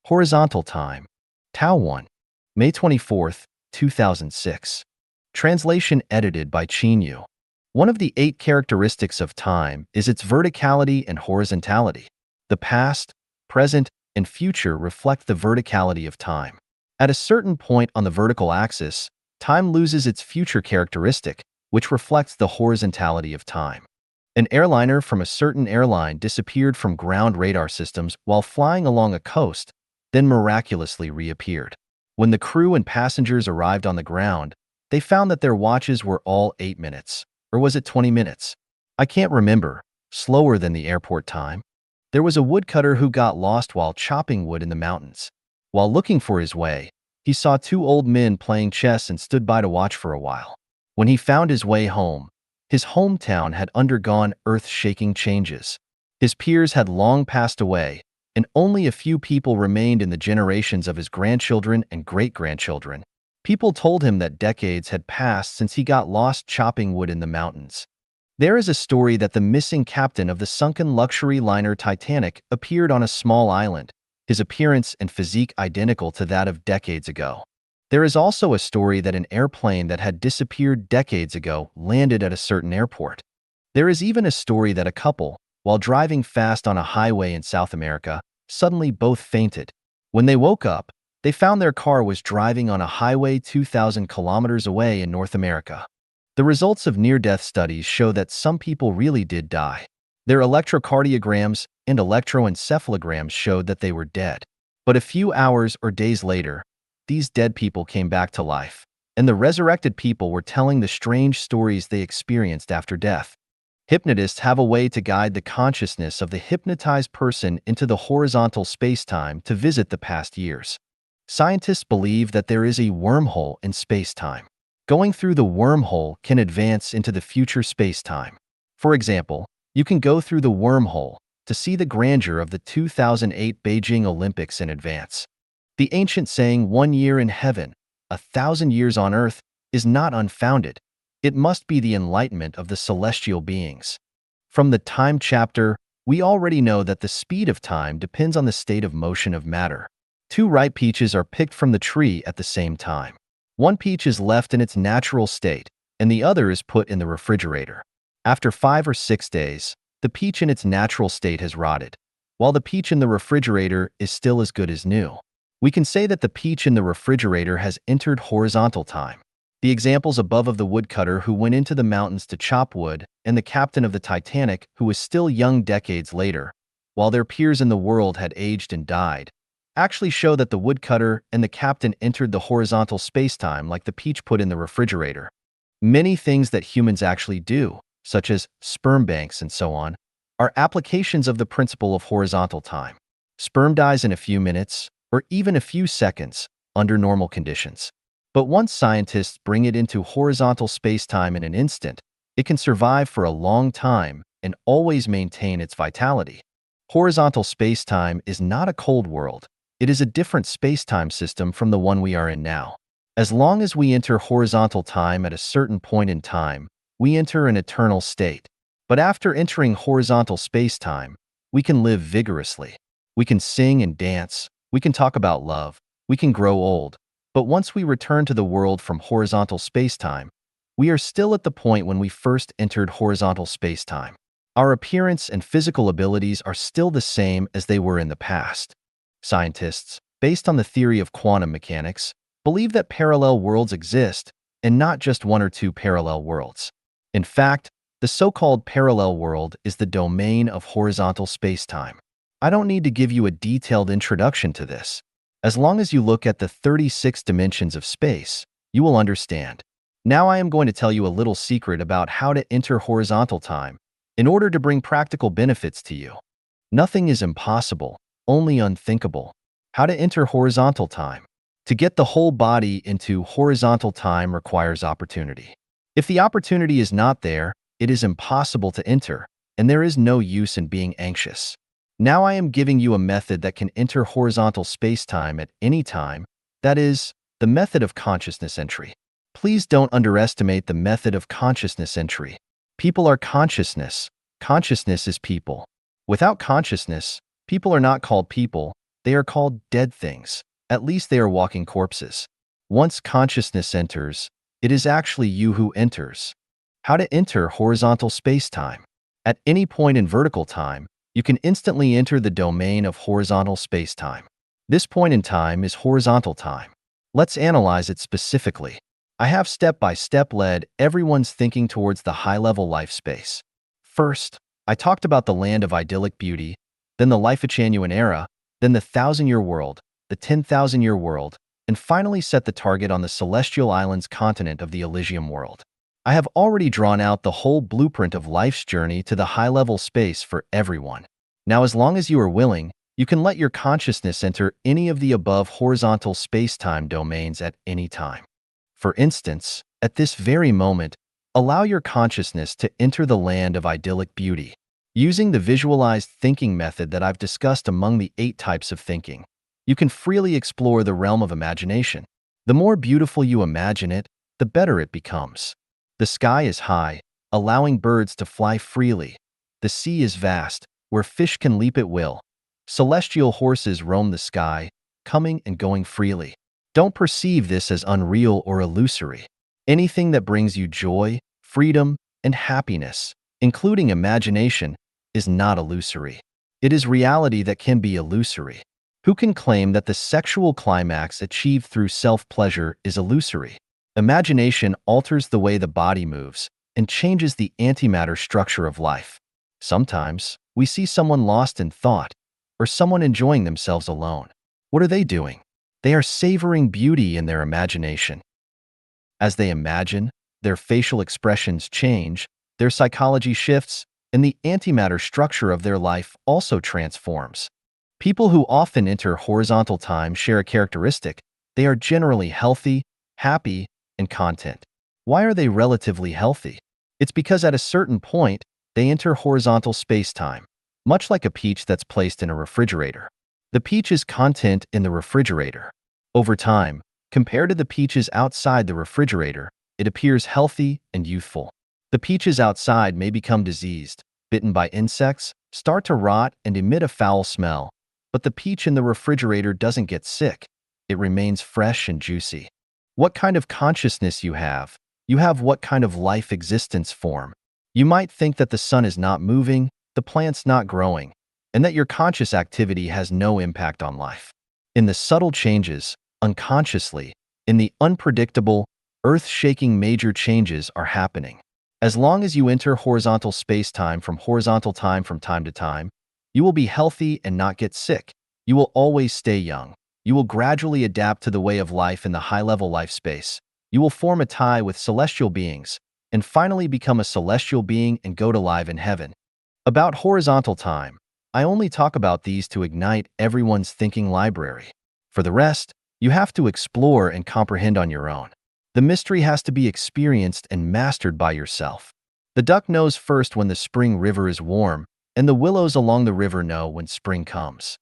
Horizontal time. Tao 1. May 24th, 2006. Translation edited by Qin Yu. One of the 8 characteristics of time is its verticality and horizontality. The past, present, and future reflect the verticality of time. At a certain point on the vertical axis, time loses its future characteristic, which reflects the horizontality of time. An airliner from a certain airline disappeared from ground radar systems while flying along a coast, then miraculously reappeared. When the crew and passengers arrived on the ground, they found that their watches were all 8 minutes. Or was it 20 minutes? I can't remember. Slower than the airport time. There was a woodcutter who got lost while chopping wood in the mountains. While looking for his way, he saw 2 old men playing chess and stood by to watch for a while. When he found his way home, his hometown had undergone earth-shaking changes. His peers had long passed away, and only a few people remained in the generations of his grandchildren and great-grandchildren. People told him that decades had passed since he got lost chopping wood in the mountains. There is a story that the missing captain of the sunken luxury liner Titanic appeared on a small island, his appearance and physique identical to that of decades ago. There is also a story that an airplane that had disappeared decades ago landed at a certain airport. There is even a story that a couple, while driving fast on a highway in South America, suddenly both fainted. When they woke up, they found their car was driving on a highway 2,000 kilometers away in North America. The results of near-death studies show that some people really did die. Their electrocardiograms and electroencephalograms showed that they were dead. But a few hours or days later, these dead people came back to life, and the resurrected people were telling the strange stories they experienced after death. Hypnotists have a way to guide the consciousness of the hypnotized person into the horizontal space-time to visit the past years. Scientists believe that there is a wormhole in space-time. Going through the wormhole can advance into the future space-time. For example, you can go through the wormhole to see the grandeur of the 2008 Beijing Olympics in advance. The ancient saying, 1 year in heaven, 1,000 years on earth, is not unfounded. It must be the enlightenment of the celestial beings. From the time chapter, we already know that the speed of time depends on the state of motion of matter. 2 ripe peaches are picked from the tree at the same time. One peach is left in its natural state, and the other is put in the refrigerator. After 5 or 6 days, the peach in its natural state has rotted, while the peach in the refrigerator is still as good as new. We can say that the peach in the refrigerator has entered horizontal time. The examples above of the woodcutter who went into the mountains to chop wood and the captain of the Titanic who was still young decades later, while their peers in the world had aged and died, actually show that the woodcutter and the captain entered the horizontal space-time like the peach put in the refrigerator. Many things that humans actually do, such as sperm banks and so on, are applications of the principle of horizontal time. Sperm dies in a few minutes, or even a few seconds, under normal conditions. But once scientists bring it into horizontal space-time in an instant, it can survive for a long time and always maintain its vitality. Horizontal space-time is not a cold world. It is a different space-time system from the one we are in now. As long as we enter horizontal time at a certain point in time, we enter an eternal state. But after entering horizontal space-time, we can live vigorously. We can sing and dance. We can talk about love. We can grow old. But once we return to the world from horizontal space-time, we are still at the point when we first entered horizontal space-time. Our appearance and physical abilities are still the same as they were in the past. Scientists, based on the theory of quantum mechanics, believe that parallel worlds exist, and not just 1 or 2 parallel worlds. In fact, the so-called parallel world is the domain of horizontal space-time. I don't need to give you a detailed introduction to this. As long as you look at the 36 dimensions of space, you will understand. Now I am going to tell you a little secret about how to enter horizontal time in order to bring practical benefits to you. Nothing is impossible, only unthinkable. How to enter horizontal time. To get the whole body into horizontal time requires opportunity. If the opportunity is not there, it is impossible to enter, and there is no use in being anxious. Now I am giving you a method that can enter horizontal space-time at any time, that is, the method of consciousness entry. Please don't underestimate the method of consciousness entry. People are consciousness. Consciousness is people. Without consciousness, people are not called people, They are called dead things. At least they are walking corpses. Once consciousness enters, it is actually you who enters. How to enter horizontal space-time. At any point in vertical time, you can instantly enter the domain of horizontal space-time. This point in time is horizontal time. Let's analyze it specifically. I have step-by-step led everyone's thinking towards the high-level life space. First, I talked about the land of idyllic beauty, then the Life-Echanuan era, then the 1,000-year world, the 10,000-year world, and finally set the target on the Celestial Islands continent of the Elysium world. I have already drawn out the whole blueprint of life's journey to the high-level space for everyone. Now, as long as you are willing, you can let your consciousness enter any of the above horizontal space-time domains at any time. For instance, at this very moment, allow your consciousness to enter the land of idyllic beauty. Using the visualized thinking method that I've discussed among the 8 types of thinking, you can freely explore the realm of imagination. The more beautiful you imagine it, the better it becomes. The sky is high, allowing birds to fly freely. The sea is vast, where fish can leap at will. Celestial horses roam the sky, coming and going freely. Don't perceive this as unreal or illusory. Anything that brings you joy, freedom, and happiness, including imagination, is not illusory. It is reality that can be illusory. Who can claim that the sexual climax achieved through self-pleasure is illusory? Imagination alters the way the body moves and changes the antimatter structure of life. Sometimes, we see someone lost in thought or someone enjoying themselves alone. What are they doing? They are savoring beauty in their imagination. As they imagine, their facial expressions change, their psychology shifts, and the antimatter structure of their life also transforms. People who often enter horizontal time share a characteristic: they are generally healthy, happy, and content. Why are they relatively healthy? It's because at a certain point, they enter horizontal space-time, much like a peach that's placed in a refrigerator. The peach is content in the refrigerator. Over time, compared to the peaches outside the refrigerator, it appears healthy and youthful. The peaches outside may become diseased, bitten by insects, start to rot, and emit a foul smell, but the peach in the refrigerator doesn't get sick. It remains fresh and juicy. What kind of consciousness you have what kind of life existence form. You might think that the sun is not moving, the plant's not growing, and that your conscious activity has no impact on life. In the subtle changes, unconsciously, in the unpredictable, earth-shaking major changes are happening. As long as you enter horizontal space-time from time to time, you will be healthy and not get sick. You will always stay young. You will gradually adapt to the way of life in the high-level life space. You will form a tie with celestial beings, and finally become a celestial being and go to live in heaven. About horizontal time, I only talk about these to ignite everyone's thinking library. For the rest, you have to explore and comprehend on your own. The mystery has to be experienced and mastered by yourself. The duck knows first when the spring river is warm, and the willows along the river know when spring comes.